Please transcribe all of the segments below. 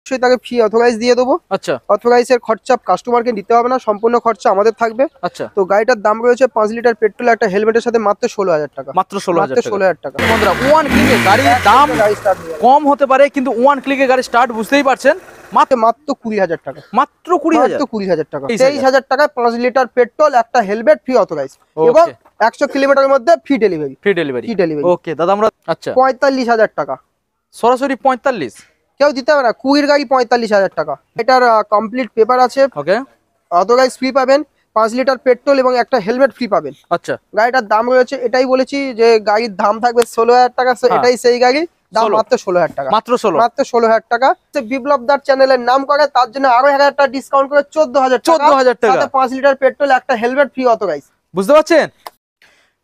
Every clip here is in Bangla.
অবশ্যই তাকে ফ্রি অথরাইজ দিয়ে দেবো। আচ্ছা, অথরাইজের খরচা কাস্টমারকে নিতে হবে না, সম্পূর্ণ খরচা আমাদের থাকবে। আচ্ছা, তো গাড়িটার দাম রয়েছে 5 লিটার পেট্রোল একটা হেলমেটের সাথে মাত্র 16,000 টাকা। মাত্র 16,000 টাকা। 16,000 টাকা। বন্ধুরা ওয়ান ক্লিকে গাড়ির দাম গাড়ি স্টার্ট হয়ে যাবে। কম হতে পারে, কিন্তু ওয়ান ক্লিকে গাড়ি স্টার্ট বুঝতেই পারছেন মাত্র 20,000 টাকা। মাত্র 20,000। মাত্র 20,000 টাকা। 23,000 23,000 টাকায় 5 লিটার পেট্রোল একটা হেলমেট ফ্রি অথরাইজ এবং 100 কিলোমিটারের মধ্যে free delivery. Free delivery. Free delivery. Okay দাদা আমরা আচ্ছা 45,000 টাকা। সরাসরি 45। কেউ দিতে হবে না, 20 গাড়ি 45,000 টাকা। এটার কমপ্লিট পেপার আছে, ওকে অথরাইজ ফ্রি পাবেন, 5 লিটার পেট্রোল এবং একটা হেলমেট ফ্রি পাবেন। আচ্ছা গাড়িটার দাম রয়েছে, এটাই বলেছি যে গাড়ির দাম থাকবে 16,000 টাকা। এটাই সেই গাড়ি, দাম 16 মাত্র 16,000 টাকা। মাত্র 16। মাত্র 16,000 টাকা। বিপ্লব দার চ্যানেলের নাম করে তার জন্য আরো 1,000 টাকা ডিসকাউন্ট করে 14,000 টাকা। সাথে 5 লিটার পেট্রোল একটা হেলমেট ফ্রি অথরাইজ। বুঝতে পারছেন?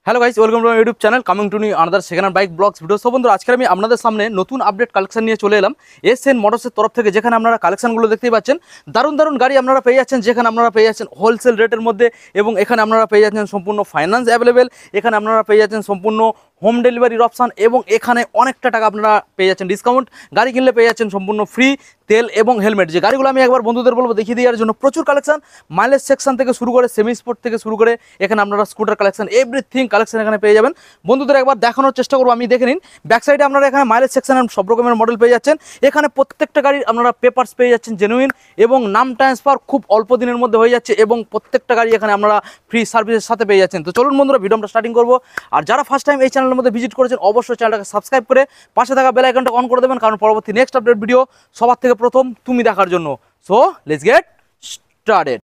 Hello guys, welcome to my YouTube channel coming to new another second hand bike blogs video. So বন্ধুরা আজকে আমি আপনাদের সামনে নতুন আপডেট কালেকশন নিয়ে চলে এলাম এসএন মোটরসের তরফ থেকে, যেখানে আপনারা কালেকশনগুলো দেখতেই পাচ্ছেন। দারুণ দারুণ গাড়ি আপনারা পেয়ে যাচ্ছেন, যেখানে আপনারা পেয়ে যাচ্ছেন হোলসেল রেটের মধ্যে, এবং এখানে আপনারা পেয়ে যাচ্ছেন সম্পূর্ণ ফাইন্যান্স অ্যাভেলেবেল, এখানে আপনারা পেয়ে যাচ্ছেন সম্পূর্ণ হোম ডেলিভারির অপশান, এবং এখানে অনেকটা টাকা আপনারা পেয়ে যাচ্ছেন ডিসকাউন্ট। গাড়ি কিনলে পেয়ে যাচ্ছেন সম্পূর্ণ ফ্রি তেল এবং হেলমেট। যে গাড়িগুলো আমি একবার বন্ধুদের বলবো দেখিয়ে দেওয়ার জন্য, প্রচুর কালেকশন, মাইলেজ সেকশন থেকে শুরু করে সেমি স্পোর্ট থেকে শুরু করে এখানে আপনারা স্কুটার কালেকশন এভরিথিং কালেকশন এখানে পেয়ে যাবেন। বন্ধুদের একবার দেখানোর চেষ্টা করবো, আমি দেখে নিন। ব্যাক সাইডে আপনারা এখানে মাইলেজ সেকশন সব রকমের মডেল পেয়ে যাচ্ছেন। এখানে প্রত্যেকটা গাড়ির আপনারা পেপারস পেয়ে যাচ্ছেন জেনুইন, এবং নাম ট্রান্সফার খুব অল্প দিনের মধ্যে হয়ে যাচ্ছে, এবং প্রত্যেকটা গাড়ি এখানে আপনারা ফ্রি সার্ভিসের সাথে পেয়ে যাচ্ছেন। তো চলুন বন্ধুরা ভিডিও আমরা স্টার্টিং করবো। আর যারা ফার্স্ট টাইম এই চ্যানেলের মধ্যে ভিজিট করেছেন অবশ্যই চ্যানেলটাকে সাবস্ক্রাইব করে পাশে থাকা বেল আইকনটা অন করে দেবেন, কারণ পরবর্তী নেক্সট আপডেট ভিডিও সবার থেকে প্রথম তুমি দেখার জন্য। So let's get started.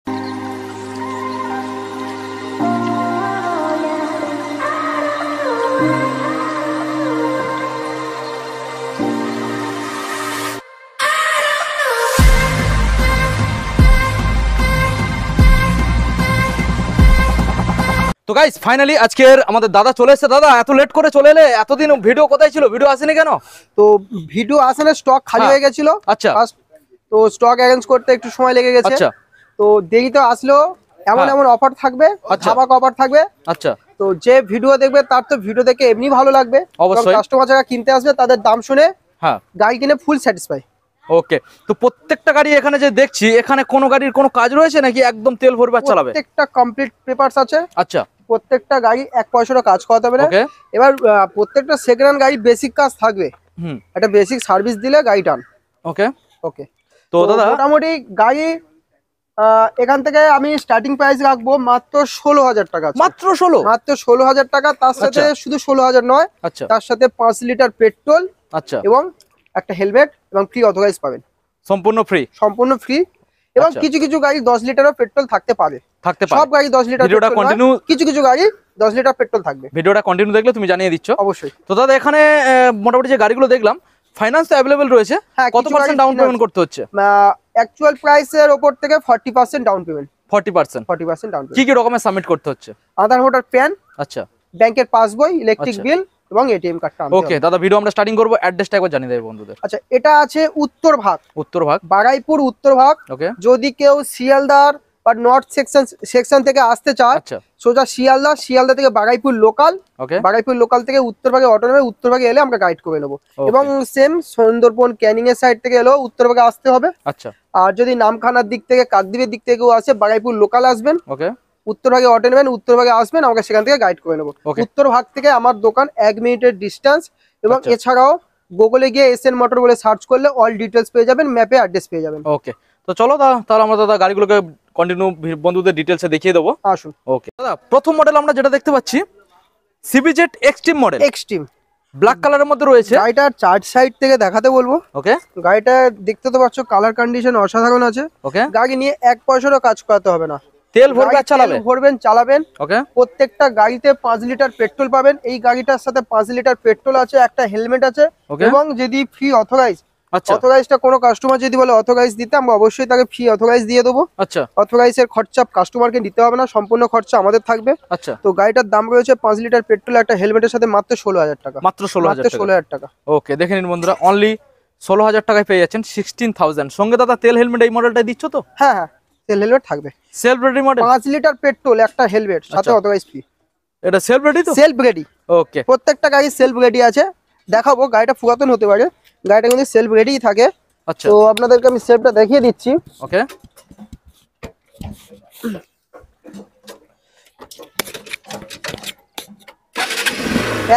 তো গাইস ফাইনালি আজকের আমাদের দাদা চলে এসেছে। দাদা এত লেট করে চলে এলে, এতদিন ভিডিও কোথায় ছিল? ভিডিও আসেনি কেন? তো ভিডিও আসে না, স্টক খালি হয়ে গেছিল। আচ্ছা তো স্টক অ্যারেঞ্জ করতে একটু সময় লেগে গেছে। আচ্ছা তো দেরিতে আসলেও এমন এমন অফার থাকবে, ধামাকা অফার থাকবে। আচ্ছা তো যে ভিডিও দেখবে তার তো ভিডিও দেখে এমনি ভালো লাগবে, অবশ্যই। কাস্টমার যারা কিনতে আসবে তাদের দাম শুনে হ্যাঁ গাড়ি কিনে ফুল স্যাটিসফাই। ওকে, তো প্রত্যেকটা গাড়ি এখানে যে দেখছি, এখানে কোনো গাড়ির কোনো কাজ রয়েছে নাকি একদম তেল ভরবে আর চালাবে? প্রত্যেকটা কমপ্লিট পেপারস আছে। আচ্ছা প্রত্যেকটা গাড়ি এক পয়সারও কাজ করাতে হবে না। ওকে এবার প্রত্যেকটা সেকেন্ড হ্যান্ড গাড়ি বেসিক কাজ থাকবে, হুম একটা বেসিক সার্ভিস দিলে গাড়ি টান। ওকে ওকে, তো দাদা মোটামুটি গাড়ি এখান থেকে আমি স্টার্টিং প্রাইস রাখবো মাত্র 16,000 টাকা। মাত্র 16? মাত্র 16,000 টাকা। তার সাথে শুধু 16,000 নয়, আচ্ছা তার সাথে 5 লিটার পেট্রোল আচ্ছা এবং একটা হেলমেট এবং ফ্রি অথরাইজ পাবেন, সম্পূর্ণ ফ্রি। সম্পূর্ণ ফ্রি। এবং আচ্ছা। কিছু কিছু গাড়ি 10 লিটারও পেট্রোল থাকতে পারে, থাকতে পারে। সব গাড়ি 10 লিটার ভিডিওটা কন্টিনিউ, কিছু কিছু গাড়ি 10 লিটার পেট্রোল থাকবে। ভিডিওটা কন্টিনিউ দেখলে তুমি জানিয়ে দিচ্ছ অবশ্যই। তো দাদা এখানে মোটামুটি যে গাড়িগুলো দেখলাম ফাইন্যান্স তো অ্যাভেলেবেল রয়েছে। হ্যাঁ, কত পার্সেন্ট ডাউন পেমেন্ট করতে হচ্ছে? অ্যাকচুয়াল প্রাইসের উপর থেকে 40% ডাউন পেমেন্ট। 40%? 40% ডাউন কি পেমেন্ট। কি ডকুমেন্ট সাবমিট করতে হচ্ছে? আধার ভোটার প্যান, আচ্ছা ব্যাংকের পাসবই, ইলেকট্রিক আচ্ছা। বিল এবং এটিএম কার্ডটা। ওকে দাদা ভিডিও আমরা স্টার্টিং করবো, অ্যাড্রেসটা একবার জানিয়ে দেবে বন্ধুদের। আচ্ছা, এটা আছে উত্তরভাগ, উত্তরভাগ, বারাইপুর উত্তরভাগ। ওকে যদি কেউ শিয়ালদার বা নর্থ সেকশন থেকে আসতে চায়, আচ্ছা সোজা শিয়ালদা থেকে বারাইপুর লোকাল, ওকে বারাইপুর লোকাল থেকে উত্তরভাগে অটো নেবে, উত্তরভাগে এলে আমরা গাইড করে নেবো। এবং সেম সুন্দরবন ক্যানিং এর সাইড থেকে এলেও উত্তরভাগে আসতে হবে। আচ্ছা আর যদি নামখানার দিক থেকে, কাকদ্বীপের দিক থেকে কেউ আসে, বারাইপুর লোকাল আসবেন, ওকে উত্তরভাগে অটো নেবেন, উত্তরভাগে আসবেন, আমাকে সেখান থেকে গাইড করে নেবো। Okay. উত্তরভাগ থেকে আমার দোকান 1 মিনিটের ডিস্টেন্স। এবং আচ্ছা। এছাড়াও গুগলে গিয়ে এসএন মোটর বলে সার্চ করলে অল ডিটেলস পেয়ে যাবেন, ম্যাপে অ্যাড্রেস পেয়ে যাবেন। ওকে তো চলো তাহলে আমরা দাদা গাড়িগুলোকে কন্টিনিউ বন্ধুদের ডিটেলসে দেখিয়ে দেবো। আসুন। ওকে দাদা প্রথম মডেল আমরা যেটা দেখতে পাচ্ছি CBZ Xtreme model, Xtreme black কালারের মধ্যে রয়েছে। গাড়িটার চার্জ সাইড থেকে দেখাতে বলবো। ওকে গাড়িটা দেখতে তো পাচ্ছ, কালার কন্ডিশন অসাধারণ আছে। ওকে গাড়ি নিয়ে এক পয়সারও কাজ করাতে হবে না, তেল ভরবে আর চালাবে। তেল ভরবেন, চালাবেন। ওকে প্রত্যেকটা গাড়িতে 5 লিটার পেট্রোল পাবেন। এই গাড়িটার সাথে 5 লিটার পেট্রোল আছে, একটা হেলমেট আছে। ওকে এবং যদি ফ্রি অথরাইজ, আচ্ছা অথরাইজটা কোনো কাস্টমার যদি বলে অথরাইজ দিতে, আমরা অবশ্যই তাকে ফ্রি অথরাইজ দিয়ে দেবো। আচ্ছা অথরাইজের খরচা কাস্টমারকে নিতে হবে না, সম্পূর্ণ খরচা আমাদের থাকবে। আচ্ছা তো গাড়িটার দাম রয়েছে 5 লিটার পেট্রোল একটা হেলমেটের সাথে মাত্র 16,000 টাকা। মাত্র 16,000 টাকা। ওকে দেখে নিন বন্ধুরা, অনলি 16,000 টাকায় পেয়ে যাচ্ছেন 16,000। সঙ্গে দাদা তেল হেলমেট এই মডেলটাই দিচ্ছ তো? হ্যাঁ হ্যাঁ, তেল হেলমেট থাকবে। Self ready model, 5 litre petrol একটা হেলমেট সাথে আচ্ছা। Authorise free. এটা সেলফ রেডি তো? Self ready. ওকে প্রত্যেকটা গাড়ি সেলফ রেডি আছে। দেখাবো, গাড়িটা পুরাতন হতে পারে, গাড়িটা কিন্তু সেলফ রেডিই থাকে। আচ্ছা তো আপনাদেরকে আমি সেলফটা দেখিয়ে দিচ্ছি। ওকে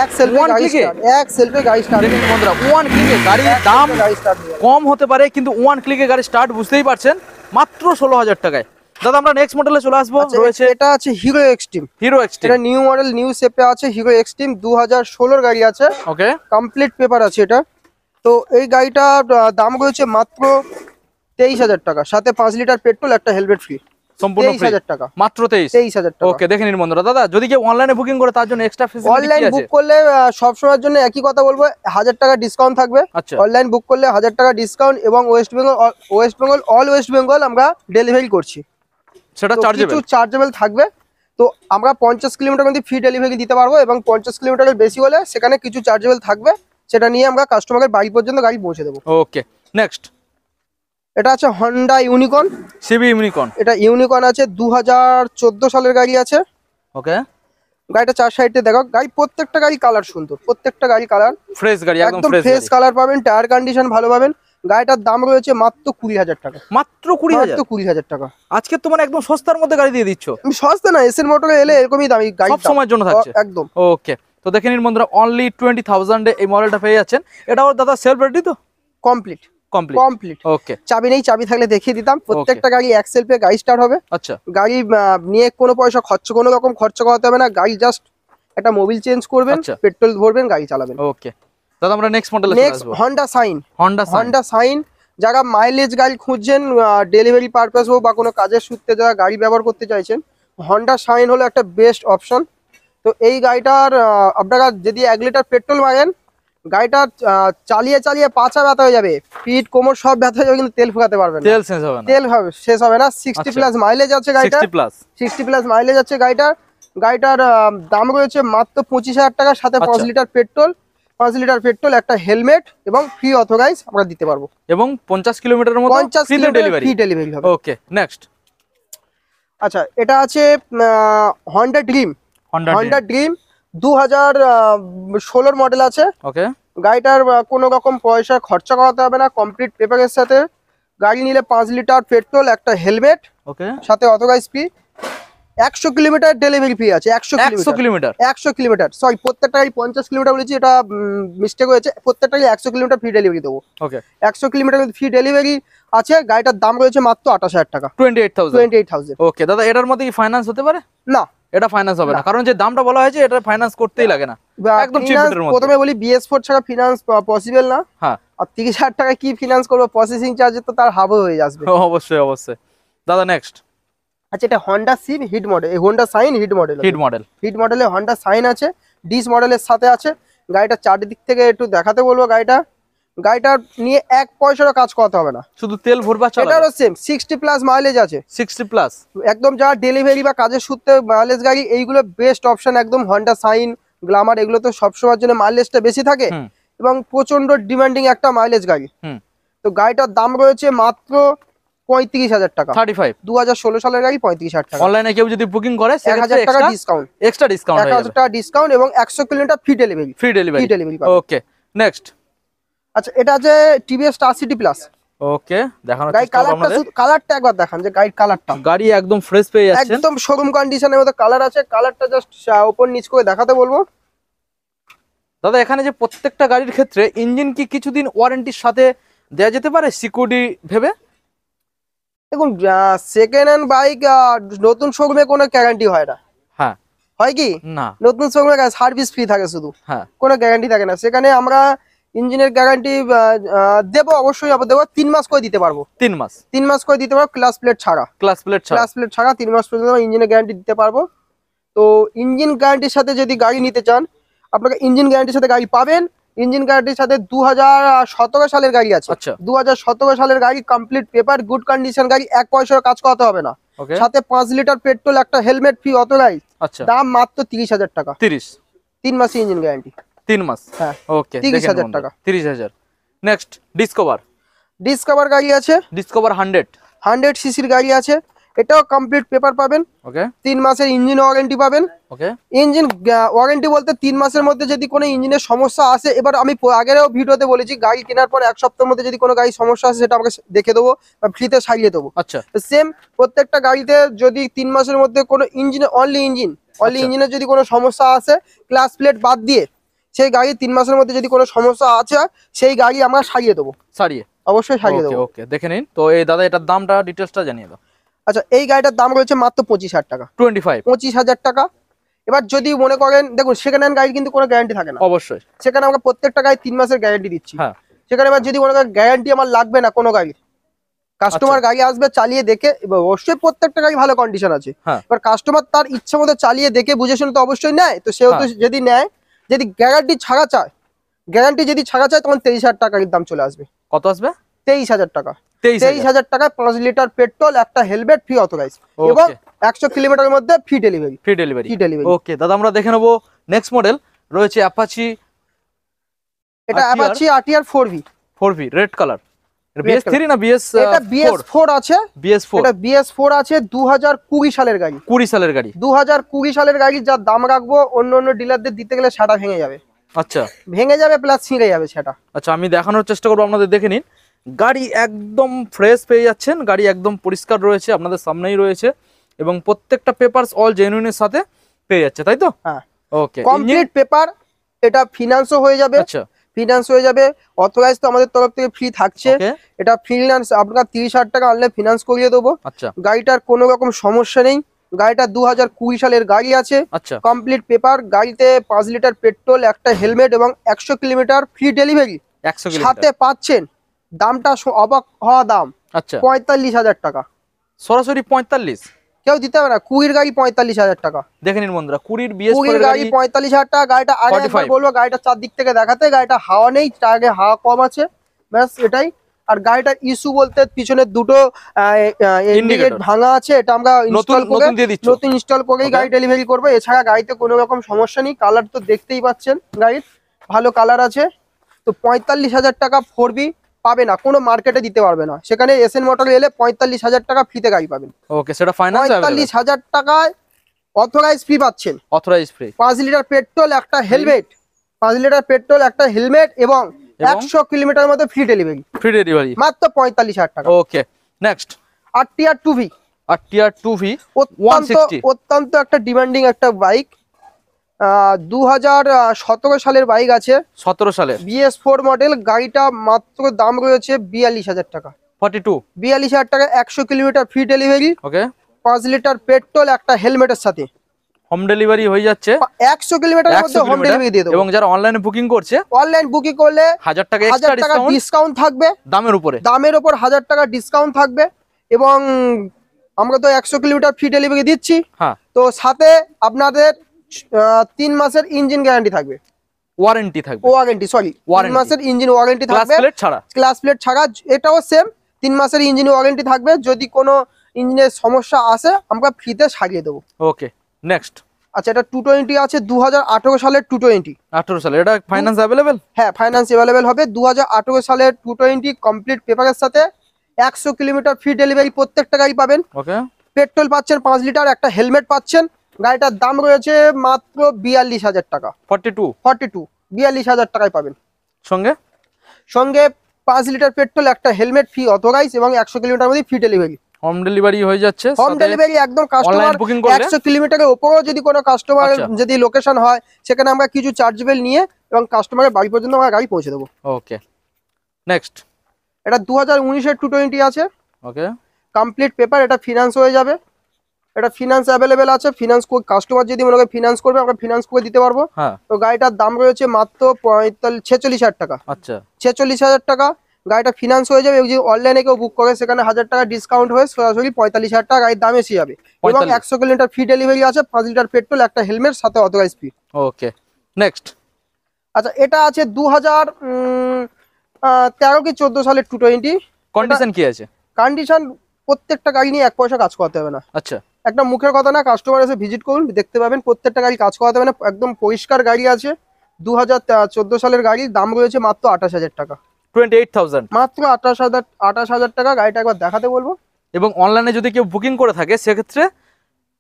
এক সেলফে One গাড়ি click এ? স্টার্ট, এক সেলফে গাড়ি স্টার্ট। দেখুন বন্ধুরা, ওয়ান ক্লিকে গাড়ির দাম কম হতে পারে কিন্তু ওয়ান ক্লিকে গাড়ি স্টার্ট, বুঝতেই পারছেন, মাত্র 16,000 টাকায়। দাদা আমরা নেক্সট মডেলে চলে আসবো। রয়েছে এটা আছে হিরো এক্সট্রিম। হিরো এক্সট্রিম, এটা নিউ মডেল, নিউ শেপে আছে হিরো এক্সট্রিম, 2016 গাড়ি আছে, ওকে কমপ্লিট পেপার আছে এটা। তো এই গাড়িটার দাম রয়েছে মাত্র 23,000 টাকা, সাথে 5 লিটার পেট্রোল, একটা হেলমেট ফ্রি। সম্পূর্ণ ফ্রি, 23,000 টাকা, মাত্র 23,000 টাকা। ওকে দেখে নিন বন্ধুরা। দাদা যদি কেউ অনলাইনে বুকিং করে তার জন্য এক্সট্রা ফেসিলিটি অনলাইন কি আছে? বুক করলে সব সময়ের জন্য একই কথা বলবো, 1000 টাকা ডিসকাউন্ট থাকবে। আচ্ছা অনলাইন বুক করলে 1000 টাকা ডিসকাউন্ট, এবং West Bengal all West Bengal আমরা ডেলিভারি করছি। সেটা তো চার্জেবল? কিছু চার্জেবল থাকবে। তো আমরা 50 কিলোমিটার মধ্যে ফ্রি ডেলিভারি দিতে পারবো, এবং 50 কিলোমিটারের বেশি হলে সেখানে কিছু চার্জেবল থাকবে, সেটা নিয়ে আমরা কাস্টমারের বাড়ি পর্যন্ত গাড়ি পৌঁছে দেবো। ওকে নেক্সট এটা আছে হন্ডা ইউনিকর্ন। সিবি ইউনিকর্ন, এটা ইউনিকর্ন আছে, 2014 সালের গাড়ি আছে। ওকে গাড়িটা 4 সাইডে দেখো, গাড়ি প্রত্যেকটা গাড়ি কালার সুন্দর, প্রত্যেকটা গাড়ি কালার ফ্রেশ গাড়ি, একদম একদম ফ্রেশ ফ্রেশ কালার পাবেন, টায়ার কন্ডিশন ভালো পাবেন। গাড়িটার দাম রয়েছে মাত্র 20,000 টাকা, মাত্র 20,000? মাত্র 20,000 টাকা। আজকে তোমার একদম সস্তার মধ্যে গাড়ি দিয়ে দিচ্ছ। আমি সস্তা না, এসএন মোটরে এলে এরকমই দামি গাড়ি সব সময়ের জন্য থাকছে একদম। ওকে তো দেখে নিন বন্ধুরা, অনলি 20,000 এ এই মডেলটা পেয়ে যাচ্ছেন। এটা ওর দাদা সেলফ রেডি তো? Complete complete complete. ওকে চাবি নেই, চাবি থাকলে দেখিয়ে দিতাম। প্রত্যেকটা গাড়ি এক সেলফে গাড়ি স্টার্ট হবে। আচ্ছা গাড়ি নিয়ে কোনো পয়সা কোনো রকম খরচ করাতে হবে না। গাড়ি জাস্ট একটা মোবিল চেঞ্জ করবেন, আচ্ছা। পেট্রোল ভরবেন, গাড়ি চালাবেন। ওকে দাদা আমরা নেক্সট মডেলে চলে নেক্সট আসবো। Honda Shine. Honda Honda Shine, যারা মাইলেজ গাড়ি খুঁজছেন, ডেলিভারি পারপাস হোক বা কোনো কাজের সূত্রে যারা গাড়ি ব্যবহার করতে চাইছেন, হন্ডা সাইন হলো একটা বেস্ট অপশন। তো এই গাড়িটার আপনারা যদি 1 লিটার পেট্রোল মারেন, গাড়িটা চালিয়ে চালিয়ে পাছা ব্যথা হয়ে যাবে, পিঠ কোমর সব ব্যথা হয়ে যাবে, কিন্তু তেল ফুরাতে পারবেন না। তেল শেষ হবে না? তেল হবে শেষ হবে না। 60 প্লাস মাইলেজ আছে গাড়িটা, 60 প্লাস 60 প্লাস মাইলেজ আছে গাড়িটার। গাড়িটার দাম রয়েছে মাত্র 25,000 টাকা, সাথে 5 লিটার পেট্রোল, 5 লিটার পেট্রোল, একটা হেলমেট এবং ফ্রি অথরাইজ আমরা দিতে পারবো। এবং 50 কিলোমিটারের মতো 50 ফ্রি ডেলিভারি, ফ্রি ডেলিভারি হবে। ওকে নেক্সট আচ্ছা, এটা আছে Honda dream. Honda dream 2016 model আছে। ওকে গাড়িটার কোনো রকম পয়সা খরচা করাতে হবে না, কমপ্লিট পেপারের সাথে। গাড়ি নিলে 5 লিটার পেট্রোল, একটা হেলমেট, ওকে সাথে authorise free. 100 kilometre delivery free আছে। 100 কিলোমিটার 100 কিলোমিটার, সরি প্রত্যেকটা গাড়ি 50 কিলোমিটার বলেছি, এটা মিস্টেক হয়েছে। প্রত্যেকটা গাড়ি 100 কিলোমিটার ফ্রি ডেলিভারি দেবো। ওকে 100 কিলোমিটার ফ্রি ডেলিভারি আছে। গাড়িটার দাম রয়েছে মাত্র 28,000 টাকা, 28,000 ওকে দাদা এটার মধ্যে কি ফাইন্যান্স হতে পারে? না এটা ফাইন্যান্স হবে না, কারণ যে দামটা বলা হয়েছে এটা ফাইন্যান্স করতেই লাগে না, একদম চিপ রেটের মধ্যে। প্রথমে বলি BS4 ছাড়া ফিনান্স পসিবল না। হ্যাঁ আর 30,000 টাকা কি ফিনান্স করবো, প্রসেসিং চার্জে তো তার হাফ হয়ে আসবে। অবশ্যই অবশ্যই দাদা নেক্সট আচ্ছা, এটা হন্ডা সিভ hit model, Honda Shine hit model. Hit মডেলে হন্ডা সাইন আছে, ডিস মডেলের সাথে আছে। গাড়িটা চারদিক থেকে একটু দেখাতে বলবো। গাড়িটা নিয়ে 1 পয়সারও কাজ করতে হবে না, শুধু তেল ভরবা চালাবে। এটারও সেম 60 প্লাস মাইলেজ আছে। 60 প্লাস একদম যারা ডেলিভারি বা কাজের সূত্রে মাইলেজ গাড়ি, এইগুলো বেস্ট অপশন একদম। হন্ডা সাইন, গ্ল্যামার, এগুলো তো সবসময়ের জন্য মাইলেজটা বেশি থাকে এবং প্রচন্ড ডিমান্ডিং একটা মাইলেজ গাড়ি। তো গাড়িটার দাম রয়েছে মাত্র 35,000 টাকা, 35 2016 সালের গাড়ি, 35,000 টাকা। অনলাইনে কেউ যদি বুকিং করে 1,000 টাকা ডিসকাউন্ট, এক্সট্রা ডিসকাউন্ট 1,000 টাকা ডিসকাউন্ট, এবং 100 kilometre free delivery. Okay next আচ্ছা, এটা আছে টিভিএস স্টার সিটি প্লাস। ওকে দেখানোর গাড়ি চেষ্টা করব আপনাদের। কালারটা একবার দেখান, যে গাড়ির কালারটা গাড়ি একদম ফ্রেশ পেয়ে যাচ্ছেন, একদম শোরুম কন্ডিশনের মতো কালার আছে। কালারটা জাস্ট উপর নিচ করে দেখাতে বলবো। দাদা এখানে যে প্রত্যেকটা গাড়ির ক্ষেত্রে ইঞ্জিন কি কিছুদিন ওয়ারেন্টির সাথে দেয়া যেতে পারে সিকিউরিটি ভেবে? দেখুন, সেকেন্ড হ্যান্ড বাইক নতুন শোরুমে কোনো গ্যারান্টি হয় না। হ্যাঁ হয় কি না, নতুন শোরুমে সার্ভিস ফ্রি থাকে শুধু, হ্যাঁ কোনো গ্যারান্টি থাকে না। সেখানে আমরা ইঞ্জিনের গ্যারান্টি দেবো, অবশ্যই দেবো। 3 মাস করে দিতে পারবো, 3 মাস 3 মাস করে দিতে পারবো, ক্লাস প্লেট ছাড়া। ক্লাস প্লেট ছাড়া 3 মাস পর্যন্ত ইঞ্জিনের গ্যারান্টি দিতে পারবো। তো ইঞ্জিন গ্যারান্টির সাথে যদি গাড়ি নিতে চান, আপনাকে ইঞ্জিন গ্যারান্টির সাথে গাড়ি পাবেন। ইঞ্জিন গ্যারান্টির সাথে 2017 সালের গাড়ি আছে। আচ্ছা 2017 সালের গাড়ি, কমপ্লিট পেপার, গুড কন্ডিশন গাড়ি, 1 পয়সার কাজ করতে হবে না। ওকে সাথে 5 লিটার পেট্রোল, একটা হেলমেট ফ্রি অথরাইজ। আচ্ছা দাম মাত্র 30,000 টাকা, 30 3 মাসে ইঞ্জিন গ্যারান্টি। 3 মাস হ্যাঁ, ওকে 30,000 টাকা, 30,000 নেক্সট ডিসকভার গাড়ি আছে। ডিসকভার 100 100 সিসির গাড়ি আছে। এটাও কমপ্লিট পেপার পাবেন। ওকে 3 মাসের ইঞ্জিন ওয়ারেন্টি পাবেন। ওকে ইঞ্জিন ওয়ারেন্টি বলতে 3 মাসের মধ্যে যদি কোনো ইঞ্জিনের সমস্যা আসে, এবার আমি আগেরও ভিডিওতে বলেছি গাড়ি কেনার পর 1 সপ্তাহের মধ্যে যদি কোনো গাড়ি সমস্যা আসে সেটা আমাকে দেখে দেবো বা ফ্রিতে সারিয়ে দেবো। আচ্ছা সেম প্রত্যেকটা গাড়িতে যদি 3 মাসের মধ্যে কোনো ইঞ্জিনে অনলি ইঞ্জিনের যদি কোনো সমস্যা আসে, ক্লাস প্লেট বাদ দিয়ে সেই গাড়ি 3 মাসের মধ্যে যদি কোনো সমস্যা আছে সেই গাড়ি আমরা সারিয়ে দেবো, সারিয়ে অবশ্যই সারিয়ে দেবো। ওকে দেখে নিন। তো এই দাদা এটার দামটা ডিটেলসটা জানিয়ে দাও। আচ্ছা, এই গাড়িটার দাম রয়েছে মাত্র 25,000 টাকা, 25,000 টাকা। এবার যদি মনে করেন, দেখুন সেকেন্ড হ্যান্ড গাড়ি কিন্তু কোনো গ্যারান্টি থাকে না, অবশ্যই সেখানে আমরা প্রত্যেকটা গাড়ি 3 মাসের গ্যারান্টি দিচ্ছি। হ্যাঁ সেখানে এবার যদি মনে করেন গ্যারান্টি আমার লাগবে না কোনো গাড়ি, কাস্টমার গাড়ি আসবে চালিয়ে দেখে, এবার অবশ্যই প্রত্যেকটা গাড়ি ভালো কন্ডিশন আছে, হ্যাঁ এবার কাস্টমার তার ইচ্ছা মতো চালিয়ে দেখে বুঝে শুনে তো অবশ্যই নেয়। তো সেও তো যদি নেয়, যদি গ্যারান্টি ছাড়া চায় তখন 23,000 টাকার দাম চলে আসবে। কত আসবে? 23,000 টাকা। 23,000 23,000 টাকায় 5 লিটার পেট্রোল, একটা হেলমেট ফ্রি অথরাইজ এবং 100 কিলোমিটারের মধ্যে ফ্রি ডেলিভারি। ওকে দাদা আমরা দেখে নেবো নেক্সট মডেল রয়েছে অ্যাপাচি। এটা Apache RTR 4V 4V red colour. BS3 না BS? এটা BS4 আছে। BS4 এটা BS4 আছে, 2020 সালের গাড়ি। 20 সালের গাড়ি। 2020 সালের গাড়ি, যার দাম রাখবো অন্য ডিলারদের দিতে গেলে সেটা ভেঙে যাবে। আচ্ছা ভেঙে যাবে প্লাস ছিঁড়ে যাবে সেটা। আচ্ছা আমি দেখানোর চেষ্টা করবো, আপনাদের দেখে নিন। গাড়ি একদম ফ্রেশ পেয়ে যাচ্ছেন, গাড়ি একদম পরিষ্কার রয়েছে, আপনাদের সামনেই রয়েছে এবং প্রত্যেকটা পেপারস অল জেনুইনের সাথে পেয়ে যাচ্ছে, তাই তো? হ্যাঁ ওকে কমপ্লিট পেপার। এটা ফিনান্সও হয়ে যাবে। আচ্ছা ফিনান্স হয়ে যাবে, অথরাইজ তো আমাদের তরফ থেকে ফ্রি থাকছে। ওকে এটা ফিনান্স আপনার 30,000 টাকা আনলে ফিনান্স করিয়ে দেবো। আচ্ছা গাড়িটার কোনো রকম সমস্যা নেই। গাড়িটা 2020 সালের গাড়ি আছে, আচ্ছা কমপ্লিট পেপার। গাড়িতে 5 লিটার পেট্রোল, একটা হেলমেট এবং 100 কিলোমিটার ফ্রি ডেলিভারি 100 কিলোমিটার। সাথে পাচ্ছেন। দামটা অবাক হওয়া দাম, আচ্ছা 45,000 টাকা। সরাসরি 45? কেউ দিতে হবে না, 20 গাড়ি 45,000 টাকা। দেখে নিন বন্ধুরা, 20 BS4 20 গাড়ি 45,000 টাকা। গাড়িটা আগে একবার বলবো, গাড়িটা চারদিক থেকে দেখাতে, গাড়িটা হাওয়া নেই, আগে হাওয়া কম আছে, ব্যাস এটাই। আর গাড়িটার ইস্যু বলতে পিছনে দুটো ইন্ডিকেটর ভাঙা আছে, এটা আমরা ইনস্টল করে নতুন ইনস্টল করেই গাড়ি ডেলিভারি করবো। এছাড়া গাড়িতে কোনো রকম সমস্যা নেই। কালার তো দেখতেই পাচ্ছেন, গাড়ির ভালো কালার আছে। তো 45,000 টাকা 4B পাবে না, কোনো মার্কেটে দিতে পারবে না। সেখানে এসএন মোটর এলে 45,000 টাকা ফ্রিতে গাড়ি পাবেন। ওকে সেটা ফাইনান্স 45,000 টাকায় অথরাইজ ফ্রি পাচ্ছেন। অথরাইজ ফ্রি 5 লিটার পেট্রোল, একটা হেলমেট, 5 লিটার পেট্রোল, একটা হেলমেট এবং 100 কিলোমিটার মধ্যে ফ্রি ডেলিভারি মাত্র 45,000 টাকা। Okay next RTR 2V। RTR 2V 160। অত্যন্ত একটা ডিমান্ডিং একটা বাইক। 2017 সালের বাইক আছে, 17 সালের BS4 মডেল। গাড়িটা মাত্র দাম রয়েছে 42,000 টাকা। 42,000 টাকা, 100 কিলোমিটার ফ্রি ডেলিভারি। ওকে 5 লিটার পেট্রোল, একটা হেলমেটের সাথে হোম ডেলিভারি হয়ে যাচ্ছে। 100 কিলোমিটারের মধ্যে হোম ডেলিভারি দিয়ে দেবো। এবং যারা অনলাইনে বুকিং করছে, অনলাইন বুকিং করলে 1000 টাকা ডিসকাউন্ট থাকবে। দামের উপর 1000 টাকা ডিসকাউন্ট থাকবে। এবং আমরা তো 100 কিলোমিটার ফ্রি ডেলিভারি দিচ্ছি। হ্যাঁ তো সাথে আপনাদের 3 মাসের ইঞ্জিন গ্যারান্টি থাকবে, ওয়ারেন্টি থাকবে। 3 মাসের ইঞ্জিন ওয়ারেন্টি থাকবে, ক্লাস প্লেট ছাড়া। এটাও সেম, 3 মাসের ইঞ্জিন ওয়ারেন্টি থাকবে। যদি কোনো ইঞ্জিনের সমস্যা আসে আমরা ফ্রিতে সারিয়ে দেবো। Okay next. আচ্ছা, এটা 220 আছে, 2018 সালের 220। 18 সালে এটা ফাইন্যান্স অ্যাভেলেবেল? হ্যাঁ ফাইন্যান্স অ্যাভেলেবেল হবে। 2018 সালের 220 কমপ্লিট পেপারের সাথে 100 কিলোমিটার ফ্রি ডেলিভারি প্রত্যেকটা গাড়ি পাবেন। ওকে পেট্রোল পাচ্ছেন 5 লিটার, একটা হেলমেট পাচ্ছেন। গাড়িটার দাম রয়েছে মাত্র 42,000 টাকা। 42 42,000 টাকায় পাবেন। সঙ্গে 5 লিটার পেট্রোল, একটা হেলমেট ফ্রি অথরাইজ এবং 100 কিলোমিটার মধ্যে ফ্রি ডেলিভারি। হোম ডেলিভারি হয়ে যাচ্ছে। হোম ডেলিভারি একদম। কাস্টমার 100 কিলোমিটারের উপরেও যদি কোনো কাস্টমার যদি লোকেশন হয়, সেখানে আমরা কিছু চার্জেবল নিয়ে এবং কাস্টমারের বাড়ি পর্যন্ত আমরা গাড়ি পৌঁছে দেবো। Okay next. এটা 2019 এর 220 আছে। ওকে কমপ্লিট পেপার, এটা ফিনান্স হয়ে যাবে। এটা ফিনান্স অ্যাভেলেবেল আছে। ফিনান্স কাস্টমার যদি মনে করে ফিনান্স করবে, আমরা ফিনান্স করে দিতে পারবো। হ্যাঁ তো গাড়িটার দাম রয়েছে মাত্র 46,000 টাকা। আচ্ছা 46,000 টাকা গাড়িটা ফিনান্স হয়ে যাবে। যদি অনলাইনে কেউ বুক করে, সেখানে 1000 টাকা ডিসকাউন্ট হয়ে সরাসরি 45,000 টাকা গাড়ির দাম এসে যাবে। এবং 100 কিলোমিটার ফ্রি ডেলিভারি আছে, 5 লিটার পেট্রোল, একটা হেলমেট, সাথে অথরাইজ ফ্রি। Okay next. আচ্ছা, এটা আছে 2013 কি 14 সালের 220। কন্ডিশন কি আছে? কন্ডিশন প্রত্যেকটা গাড়ি নিয়ে 1 পয়সা কাজ করতে হবে না। আচ্ছা একটা মুখের কথা না, কাস্টমার এসে ভিজিট করুন, দেখতে পাবেন প্রত্যেকটা গাড়ি কাজ করাতে হবে না, একদম পরিষ্কার গাড়ি আছে। 2014 সালের গাড়ির দাম রয়েছে মাত্র 28,000 টাকা। 28,000 মাত্র 28,000 টাকা। গাড়িটা একবার দেখাতে বলবো। এবং অনলাইনে যদি কেউ বুকিং করে থাকে সেক্ষেত্রে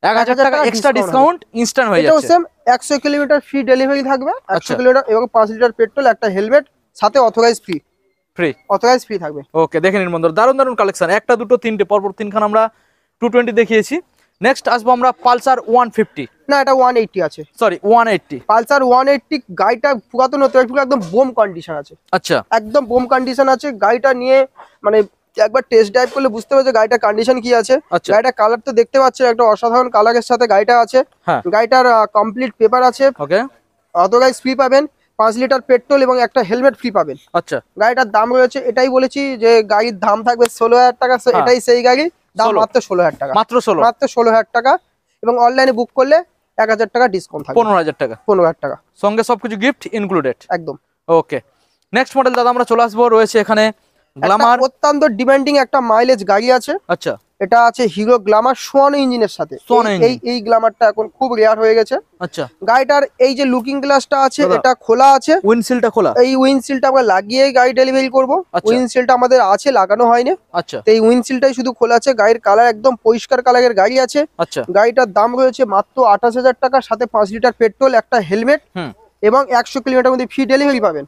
1000 টাকা এক্সট্রা ডিসকাউন্ট ইনস্ট্যান্ট হয়ে এটাও যাচ্ছে। সেম 100 কিলোমিটার ফ্রি ডেলিভারি থাকবে, 100 আচ্ছা। কিলোমিটার এবং 5 লিটার পেট্রোল, একটা হেলমেট, সাথে অথরাইজ ফ্রি থাকবে। ওকে, দেখে নিন বন্ধুরা, দারুণ দারুণ কালেকশন, একটা দুটো তিনটে পরপর তিনখান আমরা 220 দেখিয়েছি। নেক্সট আসবো আমরা পালসার 150, না এটা 180 আছে, সরি 180। পালসার 180 গাড়িটা পুরাতন হতে পারে, একদম বোম কন্ডিশন আছে, আচ্ছা একদম বোম কন্ডিশন আছে। গাড়িটা নিয়ে মানে একবার টেস্ট ড্রাইভ করলে বুঝতে পারছে গাড়িটা কন্ডিশন কি আছে। আচ্ছা। গাড়িটা কালার তো দেখতে পাচ্ছেন, একটা অসাধারণ কালারের সাথে গাড়িটা আছে। হ্যাঁ গাড়িটার কমপ্লিট পেপার আছে, ওকে অথরাইজ ফ্রি পাবেন, 5 লিটার পেট্রোল এবং একটা হেলমেট ফ্রি পাবেন। আচ্ছা গাড়িটার দাম রয়েছে, এটাই বলেছি যে গাড়ির দাম থাকবে 16,000 টাকা, হ্যাঁ। এটাই সেই গাড়ি, দাম 16 মাত্র 16,000 টাকা, মাত্র 16, মাত্র 16,000 টাকা। এবং অনলাইনে বুক করলে 1,000 টাকা ডিসকাউন্ট থাকবে, 15,000 টাকা 15,000 টাকা সঙ্গে সবকিছু গিফট ইনক্লুডেড। একদম। ওকে, নেক্সট মডেল দাদা আমরা চলে আসবো, রয়েছে এখানে গ্ল্যামার। একটা অত্যন্ত ডিমান্ডিং একটা মাইলেজ গাড়ি আছে, আচ্ছা এটা আছে হিরো গ্ল্যামার সোয়ানো ইঞ্জিনের সাথে। সোয়ানো এই এই গ্ল্যামারটা এখন খুব রেয়ার হয়ে গেছে। আচ্ছা, গাড়িটার এই যে লুকিং গ্লাসটা আছে দাদা। এটা খোলা আছে, উইন্ডশিল্ডটা খোলা। এই উইন্ডশিল্ডটা আমরা লাগিয়ে গাড়ি ডেলিভারি করব। আচ্ছা। উইন্ডশিল্ডটা আমাদের আছে, লাগানো হয়নি, আচ্ছা তো এই উইন্ডশিল্ডটাই শুধু খোলা আছে। গাড়ির কালার একদম পরিষ্কার কালারের গাড়ি আছে। আচ্ছা গাড়িটার দাম রয়েছে মাত্র 28,000 টাকা, সাথে 5 লিটার পেট্রোল, একটা হেলমেট হুম এবং 100 কিলোমিটার মধ্যে ফ্রি ডেলিভারি পাবেন।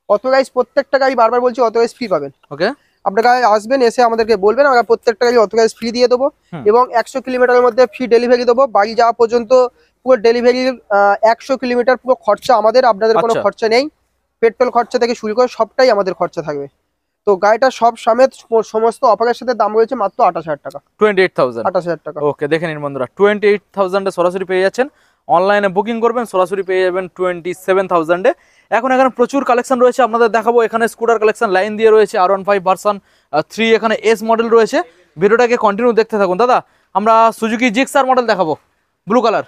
অথরাইজ প্রত্যেকটা গাড়ি, বারবার বলছি, অথরাইজ ফ্রি পাবেন। ওকে আপনারা আসবেন, এসে আমাদেরকে বলবেন, আমরা প্রত্যেকটা গাড়ি অথরাইজ ফ্রি দিয়ে দেবো হুম। এবং 100 কিলোমিটারের মধ্যে ফ্রি ডেলিভারি দেবো। বাড়ি যাওয়া পর্যন্ত পুরো ডেলিভারির 100 কিলোমিটার পুরো খরচা আমাদের, আপনাদের কোনো আচ্ছা। খরচা নেই। পেট্রোল খরচা থেকে শুরু করে সবটাই আমাদের খরচা থাকবে। তো গাড়িটা সব সমেত সমস্ত অফারের সাথে দাম রয়েছে মাত্র 28,000 টাকা, 28,000। 28,000 টাকা। ওকে, দেখে নিন বন্ধুরা, 28,000 সরাসরি পেয়ে যাচ্ছেন। অনলাইনে বুকিং করবেন, সরাসরি পেয়ে যাবেন 27,000। এখন এখানে প্রচুর কালেকশন রয়েছে, আপনাদের দেখাবো। এখানে স্কুটার কালেকশন লাইন দিয়ে রয়েছে, R15 ভার্সন 3, এখানে এস মডেল রয়েছে। ভিডিওটাকে কন্টিনিউ দেখতে থাকুন। দাদা আমরা সুজুকি জিক্সার মডেল দেখাবো, ব্লু কালার।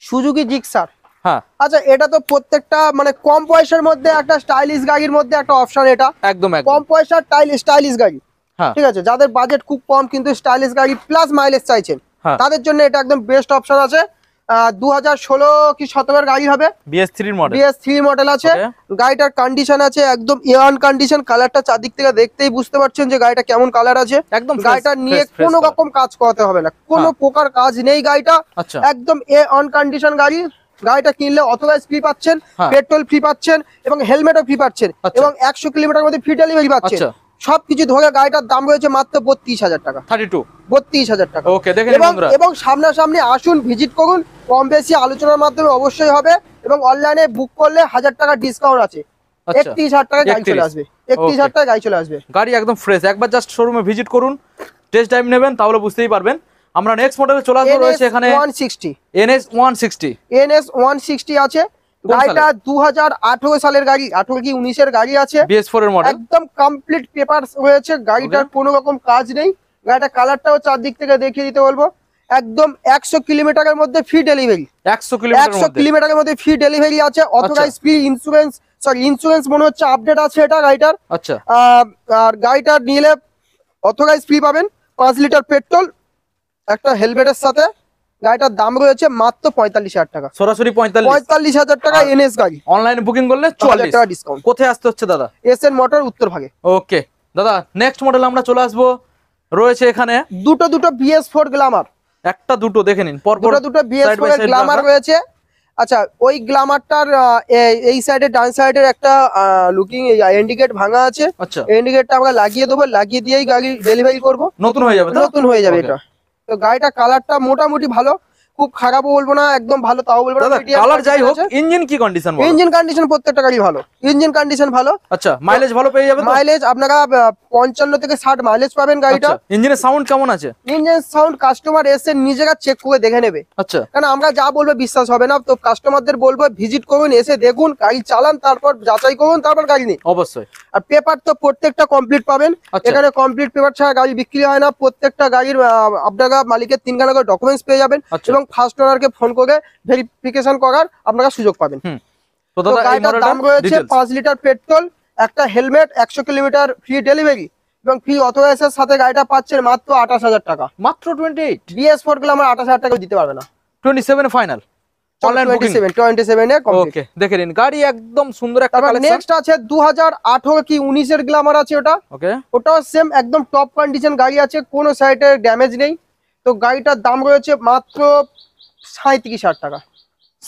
সুজুকি জিক্সার, হ্যাঁ আচ্ছা এটা তো প্রত্যেকটা মানে কম পয়সার মধ্যে একটা স্টাইলিশ গাড়ির মধ্যে একটা অপশন, এটা একদম একদম। কম পয়সার স্টাইলিশ গাড়ি। হ্যাঁ ঠিক আছে, যাদের বাজেট খুব কম কিন্তু স্টাইলিশ গাড়ি প্লাস মাইলেজ চাইছেন, হ্যাঁ, তাদের জন্য এটা একদম বেস্ট অপশন আছে। 2016 কি 17 গাড়ি হবে, BS3 মডেল। BS3 মডেল আছে। Okay. গাড়িটার কন্ডিশন আছে একদম এয়ার কন্ডিশন, কালারটা চারদিক থেকে দেখতেই বুঝতে পারছেন যে গাড়িটা কেমন কালার আছে। একদম গাড়িটা নিয়ে কোনো রকম কাজ করাতে হবে না, কোনো হ্যাঁ। প্রকার কাজ নেই গাড়িটা, আচ্ছা একদম অন কন্ডিশন গাড়ি। গাড়িটা কিনলে অথরাইজ ফ্রি পাচ্ছেন, হ্যাঁ। পেট্রোল ফ্রি পাচ্ছেন এবং হেলমেটও ফ্রি পাচ্ছেন আচ্ছা। এবং 100 কিলোমিটার মধ্যে ফ্রি ডেলিভারি পাচ্ছেন। আচ্ছা সবকিছু ধরে গাড়িটার দাম রয়েছে মাত্র 32,000 টাকা, 32। 32,000 টাকা। ওকে, দেখে নিন বন্ধুরা। এবং সামনাসামনি আসুন, ভিজিট করুন, কম বেশি আলোচনার মাধ্যমে অবশ্যই হবে। এবং অনলাইনে বুক করলে 1,000 টাকা ডিসকাউন্ট আছে, আচ্ছা 31,000 টাকা গাড়ি চলে 31,000 আসবে, 31,000 টাকা গাড়ি চলে আসবে। গাড়ি একদম ফ্রেশ, একবার জাস্ট শোরুমে ভিজিট করুন, টেস্ট ড্রাইভ নেবেন, তাহলে বুঝতেই পারবেন। আমরা নেক্সট মডেলে চলে আসবো, রয়েছে এখানে NS 160। NS 160 আছে। কোন গাড়িটা 2018 সালের গাড়ি, 18 কি 19 এর গাড়ি আছে, BS4 এর মডেল। একদম কমপ্লিট পেপার রয়েছে, গাড়িটার কোনো রকম কাজ নেই। গাড়িটা কালারটাও চারদিক থেকে দেখিয়ে দিতে বলবো। একদম 100 কিলোমিটারের মধ্যে ফ্রি ডেলিভারি, 100 কিলোমিটার 100 মধ্যে। কিলোমিটারের মধ্যে ফ্রি ডেলিভারি আছে। অথরাইজ ফ্রি ইন্স্যুরেন্স, ইন্স্যুরেন্স মনে হচ্ছে আপডেট আছে এটা গাড়িটার। আচ্ছা আর গাড়িটা নিলে অথরাইজ ফ্রি পাবেন, 5 লিটার পেট্রোল, একটা হেলমেটের সাথে। গাড়িটার দাম রয়েছে মাত্র 45,000 টাকা, সরাসরি 45। 45,000 টাকা NS গাড়ি, অনলাইনে বুকিং করলে 4,000 টাকা 44। ডিসকাউন্ট। কোথায় আসতে হচ্ছে দাদা? SN মোটর উত্তর ভাগে। ওকে দাদা, নেক্সট মডেল আমরা চলে আসবো, রয়েছে এখানে দুটো BS4 গ্ল্যামার, একটা দুটো দেখে নিন পরপর। দুটো BS4 এর গ্ল্যামার রয়েছে। আচ্ছা ওই গ্ল্যামারটার এই সাইডে ডান সাইডের একটা লুকিং ইন্ডিকেট ভাঙা আছে, আচ্ছা ইন্ডিকেটটা আমরা লাগিয়ে দেবো, লাগিয়ে দিয়েই গাড়ি ডেলিভারি করব, নতুন হয়ে যাবে তো? নতুন হয়ে যাবে Okay. এটা। তো গাড়িটা কালারটা মোটামুটি ভালো, খুব খারাপও বলবো না, একদম ভালো তাও বলবো না। দাদা কালার যাই হোক, ইঞ্জিন কি কন্ডিশন বলো? ইঞ্জিন কন্ডিশন প্রত্যেকটা গাড়ি ভালো, ইঞ্জিন কন্ডিশন ভালো। আচ্ছা মাইলেজ ভালো পেয়ে যাবে তো? মাইলেজ আপনারা 55 থেকে 60 মাইলেজ পাবেন গাড়িটা। ইঞ্জিনের সাউন্ড কেমন আছে? ইঞ্জিন সাউন্ড কাস্টমার এসে নিজেরা চেক করে দেখে নেবে, আচ্ছা কারণ আমরা যা বলবো বিশ্বাস হবে না। তো কাস্টমারদের বলবো ভিজিট করুন, এসে দেখুন, গাড়ি চালান, তারপর যাচাই করুন, তারপর গাড়ি নিন। অবশ্যই। আর পেপার তো প্রত্যেকটা কমপ্লিট পাবেন, আচ্ছা। এখানে কমপ্লিট পেপার ছাড়া গাড়ি বিক্রি হয় না। প্রত্যেকটা গাড়ির আপনারা মালিকের 3 খানা করে ডকুমেন্টস পেয়ে যাবেন আচ্ছা। এবং ফার্স্ট ওনারকে ফোন করে ভেরিফিকেশন করার আপনারা সুযোগ পাবেন। তো তো দাদা এই গাড়িটার মডেলটার দাম রয়েছে details। 5 লিটার পেট্রোল, একটা হেলমেট, 100 কিলোমিটার ফ্রি ডেলিভারি এবং ফ্রি অথরাইজের সাথে গাড়িটা পাচ্ছেন মাত্র 28,000 টাকা। মাত্র 28। BS4 গুলো আমরা 28,000 টাকা দিতে পারবে না, 27 ফাইনাল। অনলাইন বুকিং 27 এ কমপ্লিট। ওকে, দেখে নিন গাড়ি একদম সুন্দর একটা তারপর কালেকশন। নেক্সট আছে 2018 কি 19 এর গ্ল্যামার আছে ওটা। ওকে, ওটাও সেম একদম টপ কন্ডিশন গাড়ি আছে, কোনো সাইডে ড্যামেজ নেই। তো গাড়িটার দাম রয়েছে মাত্র 37,000 টাকা।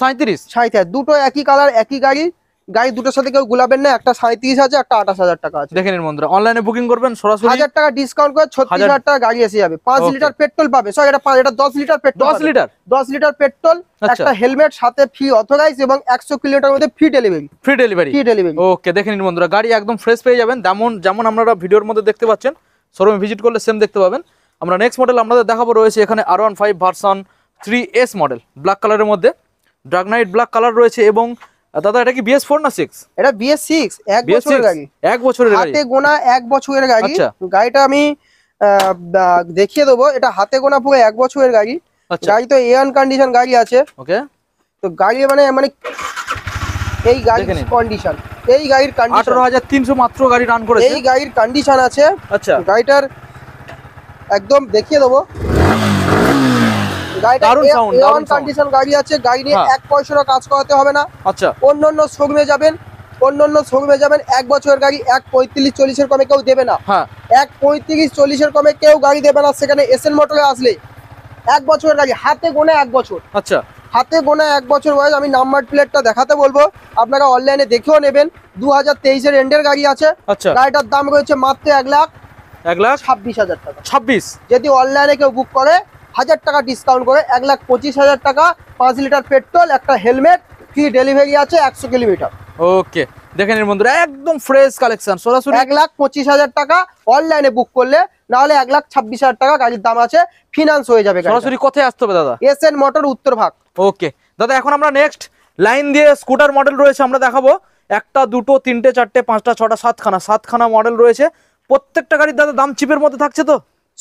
37 দুটো একই কালার একই গাড়ি, গাড়ি দুটোর সাথে কেউ গুলাবেন না। একটা 37 আছে, একটা 28,000 টাকা আছে। দেখে নিন বন্ধুরা, অনলাইনে বুকিং করবেন সরাসরি 1,000 টাকা ডিসকাউন্ট করে 36,000 টাকা গাড়ি এসে যাবে। 5 Okay. লিটার পেট্রোল পাবে। সরি, এটা 10 litre petrol. 10 litre 10 litre petrol, আচ্ছা। একটা হেলমেট সাথে ফ্রি অথরাইজ এবং 100 কিলোমিটার মধ্যে free delivery. Free delivery. Okay, দেখে নিন বন্ধুরা, গাড়ি একদম ফ্রেশ পেয়ে যাবেন, যেমন যেমন আপনারা ভিডিওর মধ্যে দেখতে পাচ্ছেন। শোরুমে ভিজিট করলে সেম দেখতে পাবেন। আমরা নেক্সট মডেল আপনাদের দেখাবো, রয়েছে এখানে R15 version 3S model, black কালারের মধ্যে ডার্ক নাইট ব্ল্যাক কালার রয়েছে। এবং দাদা এটা কি BS4 না 6? এটা BS6, 1 বছরের গাড়ি। 1 বছরের গাড়ি, হাতে গোনা 1 বছরের গাড়ি। আচ্ছা। গাড়িটা আমি দেখিয়ে দেবো, এটা হাতে গোনা পুরো 1 বছরের গাড়ি। আচ্ছা গাড়ি তো এয়ার কন্ডিশন গাড়ি আছে। ওকে, তো গাড়ি মানে এই গাড়ির দেখে নিন। কন্ডিশন, এই গাড়ির কন্ডিশন 18,300 মাত্র গাড়ি রান করেছে। এই গাড়ির কন্ডিশন আছে। আচ্ছা, গাড়িটার একদম দেখিয়ে দেবো। গাড়িটা দারুণ sound, দারুণ এয়ার sound। কন্ডিশন গাড়ি আছে। গাড়ি নিয়ে হ্যাঁ। 1 পয়সারও কাজ করাতে হবে না। আচ্ছা অন্যান্য শোরুমে যাবেন, 1 বছরের গাড়ি 1.35-40 এর কমে কেউ দেবে না। হ্যাঁ 1.35-40 এর কমে কেউ গাড়ি দেবে না। সেখানে SN মোটরে আসলে 1 বছরের গাড়ি, হাতে গোনা 1 বছর, আচ্ছা হাতে গোনা 1 বছর বয়স। আমি নাম্বার প্লেটটা দেখাতে বলবো, আপনারা অনলাইনে দেখেও নেবেন। 2023 এর এন্ডের গাড়ি আছে। আচ্ছা, গাড়িটার দাম রয়েছে মাত্র 1,26,000 1,26,000 টাকা। 26। যদি অনলাইনে কেউ বুক করে 1,000 টাকা ডিসকাউন্ট করে 1,25,000 টাকা, 5 লিটার পেট্রোল, একটা হেলমেট, ফ্রি ডেলিভারি আছে 100 কিলোমিটার। ওকে, দেখে নিন বন্ধুরা, একদম ফ্রেশ কালেকশন। সরাসরি 1,25,000 টাকা অনলাইনে বুক করলে, নাহলে 1,26,000 টাকা গাড়ির দাম আছে, ফিনান্স হয়ে যাবে। সরাসরি কোথায় আসতে হবে দাদা? SN মোটর উত্তর ভাগ। ওকে দাদা, এখন আমরা নেক্সট লাইন দিয়ে স্কুটার মডেল রয়েছে আমরা দেখাবো। 1টা 2টো 3টে 4টে 5টা 6টা 7খানা মডেল রয়েছে। প্রত্যেকটা গাড়ির দাদা দাম চিপের মধ্যে থাকছে তো?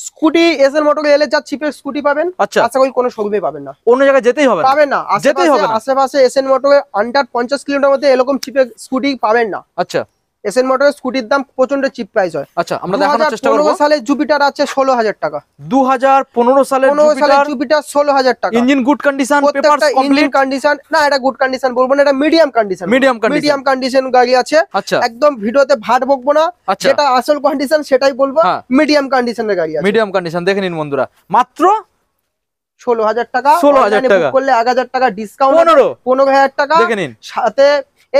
স্কুটি SN মোটরে এলে যা চিপের স্কুটি পাবেন, আচ্ছা, আশা করি কোনো শোরুমে পাবেন না। অন্য জায়গায় যেতেই হবে না? পাবেন না, যেতেই হবে না। আশেপাশে SN মোটরে আন্ডার 50 কিলোমিটার মধ্যে এরকম চিপের স্কুটি পাবেন না। আচ্ছা, SN মোটরের স্কুটির দাম প্রচন্ড চিপ প্রাইস হয়। আচ্ছা আমরা দেখানোর চেষ্টা করব। 2015 সালে জুপিটার আছে 16,000 টাকা। 2015 সালের জুপিটার 16,000 টাকা। ইঞ্জিন গুড কন্ডিশন, পেপারস প্রত্যেকটা ইঞ্জিন কমপ্লিট। কন্ডিশন না, এটা গুড কন্ডিশন বলবো না, এটা মিডিয়াম কন্ডিশন। মিডিয়াম কন্ডিশন গাড়ি আছে। আচ্ছা, একদম ভিডিওতে ভাট বকবো না, আচ্ছা। যেটা আসল কন্ডিশন সেটাই বলবো। হ্যাঁ। মিডিয়াম কন্ডিশনের গাড়ি আছে। মিডিয়াম কন্ডিশন, দেখে নিন বন্ধুরা, মাত্র 16,000 টাকা। 16,000 অনলাইনে টাকা বুক করলে 1,000 টাকা ডিসকাউন্ট, 15,000 টাকা। দেখে নিন। সাথে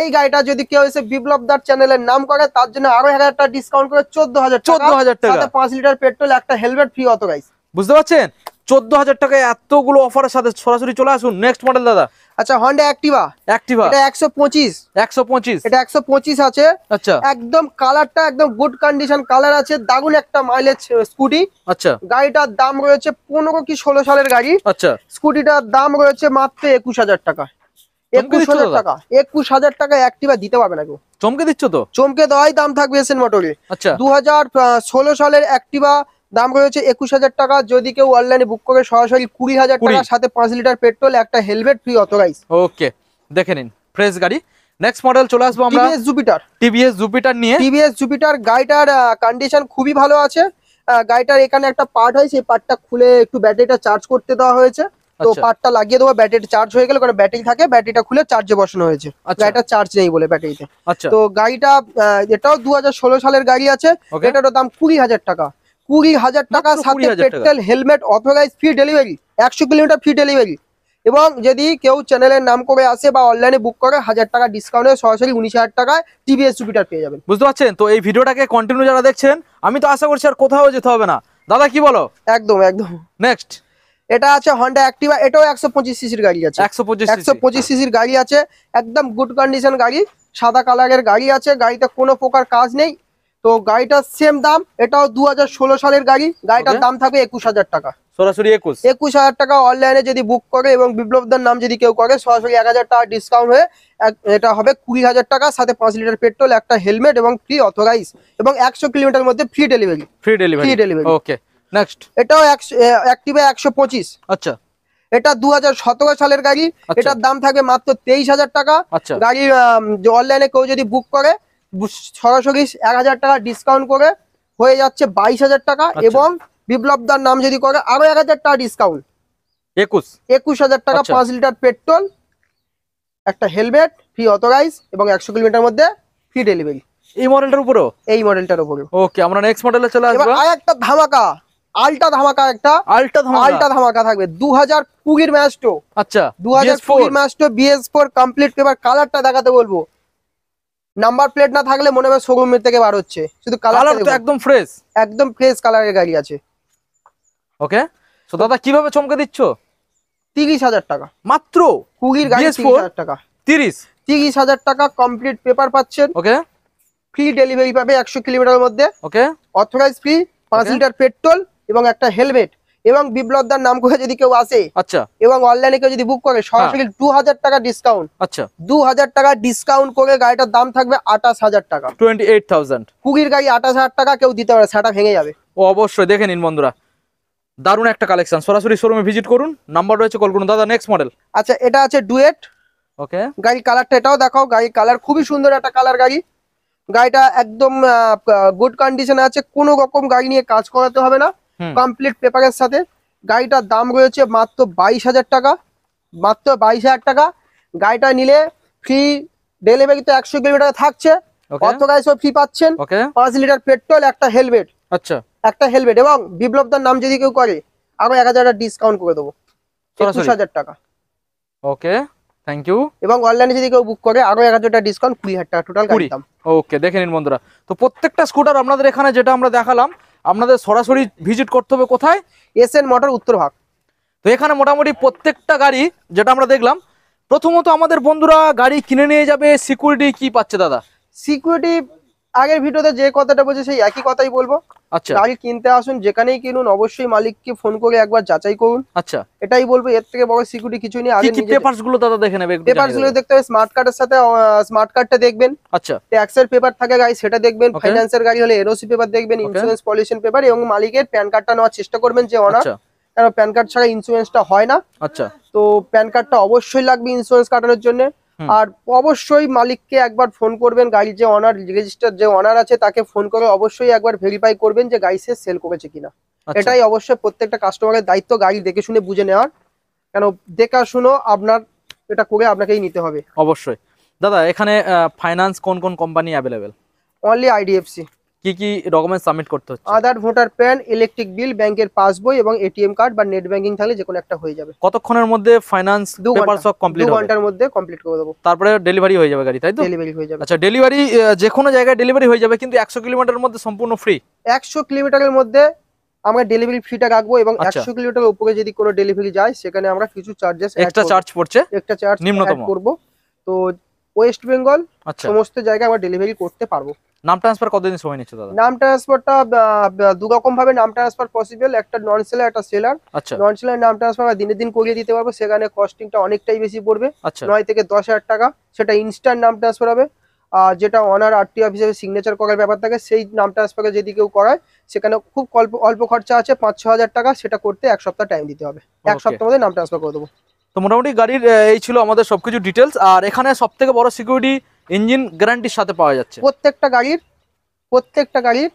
এই গাড়িটা যদি কেউ এসে বিপ্লব দার চ্যানেলের নাম করে, তার জন্য আরো 1,000 টাকা ডিসকাউন্ট করে 14,000 টাকা। 14,000 টাকা। সাথে 5 লিটার পেট্রোল, একটা হেলমেট ফ্রি অথরাইজ। বুঝতে পারছেন? 14,000 টাকায় এতগুলো অফারের সাথে সরাসরি চলে আসুন। নেক্সট মডেল দাদা, আচ্ছা হন্ডা অ্যাক্টিভা। এটা 125। 125। এটা 125 আছে। আচ্ছা একদম কালারটা একদম গুড কন্ডিশন কালার আছে, দারুণ একটা মাইলেজ স্কুটি। আচ্ছা গাড়িটার দাম রয়েছে 15 কি 16 সালের গাড়ি। আচ্ছা, স্কুটিটার দাম রয়েছে মাত্র 21,000 টাকা। চমকে দিচ্ছ 21,000 দাদা? টাকা, 21,000 টাকা অ্যাক্টিভা দিতে পারবে না কেউ। চমকে দিচ্ছ তো? চমকে দেওয়াই দাম থাকবে SN মোটরে। আচ্ছা 2016 সালের অ্যাক্টিভা দাম রয়েছে 21,000 টাকা। যদি কেউ অনলাইনে বুক করে সরাসরি 20,000 টাকা, 20,000 সাথে 5 লিটার পেট্রোল, একটা হেলমেট ফ্রি অথরাইজ। ওকে, দেখে নিন ফ্রেশ গাড়ি। নেক্সট মডেল চলে আসবো আমরা TVS জুপিটার নিয়ে। TVS জুপিটার গাড়িটার কন্ডিশন খুবই ভালো আছে। গাড়িটার এখানে একটা পার্ট হয়, সেই পার্টটা খুলে একটু ব্যাটারিটা চার্জ করতে দেওয়া হয়েছে। তো আচ্ছা। পার্টটা লাগিয়ে দেবো, ব্যাটারি চার্জ হয়ে গেলে, কারণ ব্যাটারি থাকে, ব্যাটারিটা খুলে চার্জে বসানো হয়েছে। আচ্ছা। গাড়িটা চার্জ নেই বলে ব্যাটারিতে। আচ্ছা তো গাড়িটা এটাও 2016 সালের গাড়ি আছে। Okay. এটারও দাম 20,000 টাকা। 20,000 টাকা, মাত্র সাথে 20,000 টাকা। Petrol, helmet, authorise, free delivery, 100 kilometre free delivery. এবং যদি কেউ চ্যানেলের নাম করে আসে বা অনলাইনে বুক করে, 1,000 টাকা ডিসকাউন্টে সরাসরি 19,000 টাকায় TVS জুপিটার পেয়ে যাবেন। বুঝতে পারছেন তো? এই ভিডিওটাকে কন্টিনিউ যারা দেখছেন, আমি তো আশা করছি আর কোথাও যেতে হবে না। দাদা কি বলো? একদম একদম। নেক্সট এটা আছে হন্ডা অ্যাক্টিভা। এটাও 125 সিসির গাড়ি আছে। 125 সিসির গাড়ি আছে, একদম গুড কন্ডিশন গাড়ি, সাদা কালারের গাড়ি আছে। গাড়িতে কোনো প্রকার কাজ নেই। তো গাড়িটার সেম দাম, এটাও 2016 সালের গাড়ি। গাড়িটার Okay. দাম থাকবে 21,000 টাকা। সরাসরি 21। 21,000 টাকা অনলাইনে যদি বুক করে এবং বিপ্লবদার নাম যদি কেউ করে, সরাসরি 1,000 টাকা ডিসকাউন্ট হয়ে এটা হবে 20,000 টাকা, সাথে 5 লিটার পেট্রোল, একটা হেলমেট এবং ফ্রি অথরাইজ, এবং 100 কিলোমিটার মধ্যে free delivery. Free delivery. Okay next. এটাও অ্যাক্টিভা 125। আচ্ছা এটা 2017 সালের গাড়ি। আচ্ছা। এটার দাম থাকবে মাত্র 23,000 টাকা। আচ্ছা গাড়ি অনলাইনে কেউ যদি বুক করে, সরাসরি 1,000 টাকা ডিসকাউন্ট করে হয়ে যাচ্ছে 22,000 টাকা। আচ্ছা। এবং বিপ্লবদার নাম যদি করে, আরো 1,000 টাকা ডিসকাউন্ট, 21। 21,000 টাকা, আচ্ছা। 5 লিটার পেট্রোল, একটা হেলমেট, ফ্রি অথরাইজ এবং 100 কিলোমিটার মধ্যে ফ্রি ডেলিভারি এই মডেলটার উপরেও? এই মডেলটার উপরে। ওকে, আমরা নেক্সট মডেলে চলে এবার আসবো। আর একটা ধামাকা, আলটা ধামাকা, একটা আলটা ধামাকা। আলটা ধামাকা থাকবে 2020 ম্যাস্টো। আচ্ছা, 2020 ম্যাস্টো BS4 কমপ্লিট পেপার। কালারটা দেখাতে বলবো, নাম্বার প্লেট না থাকলে মনে হবে শোরুমের থেকে বার হচ্ছে, শুধু কালার কালারটা তো একদম ফ্রেশ। একদম ফ্রেশ কালারের গাড়ি আছে। ওকে, তো দাদা কিভাবে চমকে দিচ্ছ? 30,000 টাকা মাত্র। 20 গাড়ি, BS4 30,000 টাকা। 30,000 টাকা কমপ্লিট পেপার পাচ্ছেন। ওকে, ফ্রি ডেলিভারি পাবে 100 কিলোমিটারের মধ্যে। Okay, authorise free, 5 Okay. Litre petrol এবং একটা হেলমেট। এবং বিপ্লবদার নাম করে যদি কেউ আসে আচ্ছা এবং অনলাইনে কেউ যদি বুক করে, সরাসরি 2000 টাকা ডিসকাউন্ট। আচ্ছা, 2000 টাকা ডিসকাউন্ট করে গাড়িটার দাম থাকবে 28,000 টাকা। 28,000। 20 গাড়ি 28,000 টাকা কেউ দিতে পারে, সেটা ভেঙে যাবে। ও অবশ্যই দেখে নিন বন্ধুরা, দারুণ একটা কালেকশন। সরাসরি শোরুমে ভিজিট করুন, নাম্বার রয়েছে, কল করুন। দাদা নেক্সট মডেল। আচ্ছা, এটা আছে ডুয়েট। ওকে, গাড়ি কালারটা এটাও দেখাও। গাড়ির কালার খুবই সুন্দর একটা কালার গাড়ি। গাড়িটা একদম গুড কন্ডিশনে আছে, কোনো রকম গাড়ি নিয়ে কাজ করাতে হবে না, কমপ্লিট পেপারের সাথে। গাড়িটার দাম রয়েছে মাত্র 22,000 টাকা, মাত্র 22,000 টাকা। গাড়িটা নিলে ফ্রি ডেলিভারি তো 100 কিলোমিটার থাকছে, অথরাইজ ফ্রি পাচ্ছেন। ওকে, 5 লিটার পেট্রোল, একটা হেলমেট, আচ্ছা, একটা হেলমেট। এবং বিপ্লবদার নাম যদি কেউ করে, আরো 1,000 টাকা ডিসকাউন্ট করে দেবো, 21,000 টাকা। ওকে, থ্যাংক ইউ। এবং অনলাইনে যদি কেউ বুক করে, আরো 1,000 টাকা ডিসকাউন্ট, 20,000 টাকা টোটাল গাড়ির দাম। ওকে, দেখে নিন বন্ধুরা। তো প্রত্যেকটা স্কুটার আপনাদের এখানে যেটা আমরা দেখালাম, আপনাদের সরাসরি ভিজিট করতে হবে কোথায়? SN motor উত্তরভাগ। তো এখানে মোটামুটি প্রত্যেকটা গাড়ি যেটা আমরা দেখলাম, প্রথমত আমাদের বন্ধুরা গাড়ি কিনে নিয়ে যাবে, সিকিউরিটি কি পাচ্ছে দাদা? সিকিউরিটি আগের ভিডিওতে যে কথাটা বলছে সেই একই কথাই বলবো। আচ্ছা গাড়ি কিনতে আসুন, যেখানেই কিনুন, অবশ্যই মালিককে ফোন করে একবার যাচাই করুন। আচ্ছা, এটাই বলবো, এর থেকে বড় সিকিউরিটি কিছুই নেই। কি কি পেপারস গুলো দাদা দেখে নেবে? পেপারস গুলো দেখতে হবে, স্মার্ট কার্ডের সাথে স্মার্ট কার্ডটা দেখবেন, আচ্ছা, ট্যাক্সের পেপার থাকে গাড়ি সেটা দেখবেন, Okay. ফাইন্যান্সের গাড়ি হলে এনওসি পেপার দেখবেন, Okay. ইন্স্যুরেন্স পলিউশন পেপার এবং মালিকের প্যান কার্ডটা নেওয়ার চেষ্টা করবেন, যে অনার। আচ্ছা কারণ প্যান কার্ড ছাড়া ইন্স্যুরেন্সটা হয় না, আচ্ছা, তো প্যান কার্ডটা অবশ্যই লাগবে ইন্স্যুরেন্স কাটানোর জন্য। আর অবশ্যই মালিককে একবার ফোন করবেন, গাড়ির যে অনার, রেজিস্টার যে অনার আছে তাকে ফোন করে অবশ্যই একবার ভেরিফাই করবেন যে গাড়ি সে সেল করেছে কিনা। আচ্ছা। এটাই অবশ্যই প্রত্যেকটা কাস্টমারের দায়িত্ব, গাড়ি দেখে শুনে বুঝে নেওয়ার। কেন দেখা শুনো আপনার, এটা করে আপনাকেই নিতে হবে। অবশ্যই দাদা, এখানে ফাইন্যান্স কোন কোন কোম্পানি অ্যাভেলেবেল? Only IDFC. কি কি ডকুমেন্ট সাবমিট করতে হচ্ছে? আধার, ভোটার প্যান, ইলেকট্রিক বিল, ব্যাংকের পাসবই এবং এটিএম কার্ড বা নেট ব্যাংকিং থাকলে যে কোনো একটা হয়ে যাবে। কতক্ষণের মধ্যে ফাইন্যান্স পেপার সব কমপ্লিট 2 হবে? ঘন্টার মধ্যে কমপ্লিট করে দেবো, তারপরে ডেলিভারি হয়ে যাবে গাড়ি, তাই তো? ডেলিভারি হয়ে যাবে। আচ্ছা, ডেলিভারি যে কোনো জায়গায় ডেলিভারি হয়ে যাবে, কিন্তু 100 কিলোমিটারের মধ্যে সম্পূর্ণ ফ্রি। 100 কিলোমিটারের মধ্যে আমরা ডেলিভারি ফ্রিটা রাখবো, এবং আচ্ছা। 100 কিলোমিটার উপরে যদি কোনো ডেলিভারি যায় সেখানে আমরা কিছু চার্জেস এক্সট্রা চার্জ পড়ছে, একটা চার্জ নিম্নতম করব। তো ওয়েস্ট বেঙ্গল আচ্ছা। সমস্ত জায়গায় আমরা ডেলিভারি করতে পারবো। নাম ট্রান্সফার কতদিন সময় নিচ্ছে দাদা? নাম ট্রান্সফারটা দু রকম ভাবে নাম ট্রান্সফার পসিবল, একটা নন সেলার, একটা সেলার। আচ্ছা নন সেলার নাম ট্রান্সফার আমরা দিনে দিন করিয়ে দিতে পারবো, সেখানে কস্টিংটা অনেকটাই বেশি পড়বে, আচ্ছা 9 থেকে 10,000 টাকা। সেটা ইনস্ট্যান্ট নাম ট্রান্সফার হবে। আর যেটা অনার আরটি অফিস হিসেবে সিগনেচার করার ব্যাপার থাকে, সেই নাম ট্রান্সফারে যদি কেউ করায় সেখানে খুব অল্প অল্প খরচা আছে, 5-6 হাজার টাকা। সেটা করতে 1 সপ্তাহ টাইম দিতে হবে, 1 Okay. সপ্তাহের মধ্যে নাম ট্রান্সফার করে দেবো। তো মোটামুটি গাড়ির এই ছিল আমাদের সবকিছু ডিটেলস। আর এখানে সব থেকে বড় সিকিউরিটি ইঞ্জিন গ্যারান্টির সাথে পাওয়া যাচ্ছে। প্রত্যেকটা গাড়ির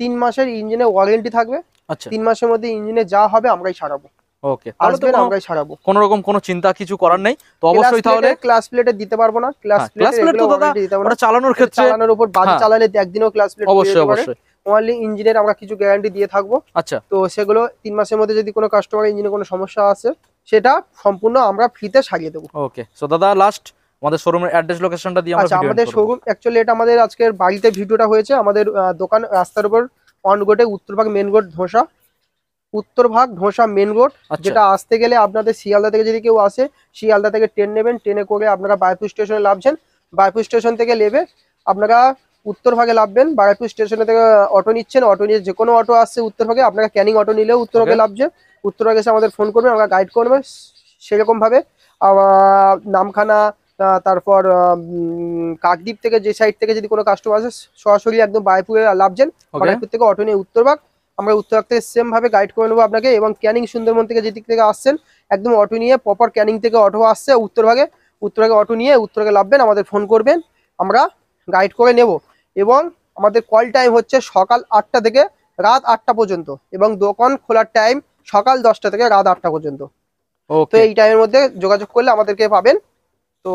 3 মাসের ইঞ্জিনে ওয়ারেন্টি থাকবে। আচ্ছা 3 মাসের মধ্যে ইঞ্জিনে যা হবে আমরাই ছাড়াবো, ওকে, তাহলে তো আসবেন আমরাই ছাড়াবো। কোনো রকম কোনো চিন্তা কিছু করার নেই। তো অবশ্যই তাহলে ক্লাস প্লেটে দিতে পারবো না, ক্লাস ক্লাস প্লেট তো দাদা ওটা চালানোর ক্ষেত্রে, চালানোর উপর বাজি হ্যাঁ। চালালে একদিনও ক্লাস প্লেট অবশ্যই অবশ্যই, অনলি ইঞ্জিনের আমরা কিছু গ্যারান্টি দিয়ে থাকবো। আচ্ছা তো সেগুলো 3 মাসের মধ্যে যদি কোনো কাস্টমার ইঞ্জিনে কোনো সমস্যা আসে সেটা সম্পূর্ণ আমরা ফ্রিতে সারিয়ে দেবো। ওকে। সো দাদা লাস্ট আমাদের শোরুমের অ্যাড্রেস লোকেশনটা দিয়ে আমরা আচ্ছা, ভিডিও আমাদের শোরুম অ্যাকচুয়ালি এটা আমাদের আজকের বাড়িতে ভিডিওটা হয়েছে। আমাদের দোকান রাস্তার উপর অন রোডে, উত্তরভাগ main road dosa, উত্তরভাগ dosa main road. আচ্ছা। যেটা আসতে গেলে আপনাদের শিয়ালদা থেকে যদি কেউ আসে, শিয়ালদা থেকে ট্রেন নেবেন, ট্রেনে করে আপনারা বারাইপুর স্টেশনে নামছেন, বারাইপুর স্টেশন থেকে নেবে আপনারা উত্তরভাগে নামবেন। বারাইপুর স্টেশনে থেকে অটো নিচ্ছেন, অটো নিয়ে যে কোনো অটো আসছে উত্তরভাগে, আপনারা ক্যানিং অটো নিলেও উত্তরভাগে নামছে। উত্তরভাগে এসে আমাদের ফোন করবেন, আমরা গাইড করবেন সেরকম ভাবে। নামখানা, তারপর কাকদ্বীপ থেকে যে সাইড থেকে যদি কোনো কাস্টমার আসে, সরাসরি একদম বারাইপুরে নামছেন, বারাইপুর থেকে অটো নিয়ে উত্তরভাগ, আমরা উত্তরভাগ থেকে সেম ভাবে গাইড করে নেবো আপনাকে। এবং ক্যানিং সুন্দরবন থেকে যেদিক থেকে আসছেন, একদম অটো নিয়ে প্রপার ক্যানিং থেকে অটো আসছে উত্তরভাগে অটো নিয়ে উত্তরভাগে নামবেন, আমাদের ফোন করবেন, আমরা গাইড করে নেব। এবং আমাদের কল টাইম হচ্ছে সকাল 8টা থেকে রাত 8টা পর্যন্ত, এবং দোকান খোলার টাইম সকাল 10টা থেকে রাত 8টা পর্যন্ত। তো ওকে এই টাইমের মধ্যে যোগাযোগ করলে আমাদেরকে পাবেন। তো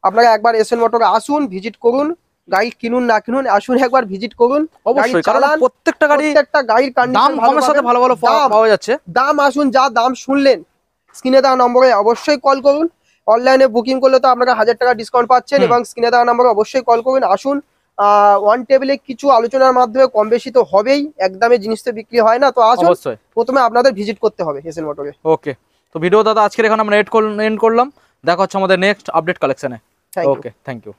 আপনারা একবার এসএন মোটরে আসুন, ভিজিট করুন, গাড়ি কিনুন না কিনুন, আসুন একবার ভিজিট করুন, গাড়ি অবশ্যই, কারণ চালান, প্রত্যেকটা গাড়ির দাম কন্ডিশন ভালো কমের সাথে পাবেন। ভালো ভালো পাওয়া যাচ্ছে। দাম আসুন, যা দাম শুনলেন স্ক্রিনে দেওয়া নম্বরে অবশ্যই কল করুন। অনলাইনে বুকিং করলে তো আপনারা 1000 টাকা ডিসকাউন্ট পাচ্ছেন, এবং স্ক্রিনে দেওয়া নম্বরে অবশ্যই কল করুন। আসুন, ওয়ান টেবিলে কিছু আলোচনার মাধ্যমে কম বেশি তো হবেই, একদমে জিনিস তো বিক্রি হয় না। তো আসুন, অবশ্যই। প্রথমে আপনাদের ভিজিট করতে হবে এসএন মোটরে। ওকে, তো ভিডিও দাদা আজকের এখানে আমরা এন্ড করলাম। দেখা হচ্ছে আমাদের নেক্সট আপডেট কালেকশনে। Thank you. Okay, thank you.